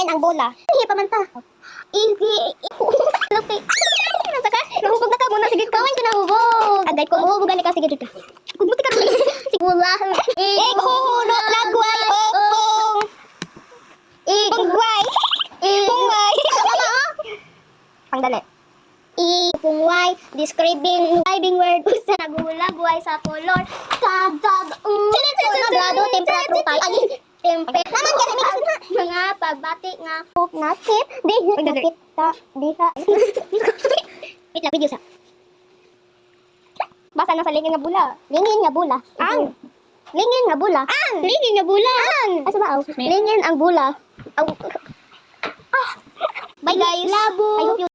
Lingin ang bola. Hindi pa man ta. Igi. Lupi. Nasa ka? Nahubog na ka muna. Sige, kawin ka nahubog. Agad ko. Hubugan ka. Sige, dito. Kugbuti ka. Sigula. Iguhulot. Lagway. Okong. Igway. Igway. Pangdali. Ipungway, describing word sa nagulagway sa color. Kadag. Grado, temperature tayo. Tempe. Naman ka na mga pagbati nga. Nakit. Di. Nakit ta. Di ka. Wait lang, video sa. Basa na sa lingin nga bula. Lingin nga bula. Ang. Lingin nga bula. Ang. Lingin nga bula. Ang. Asa ba? Lingin ang bula. Bye guys. Labo. I hope you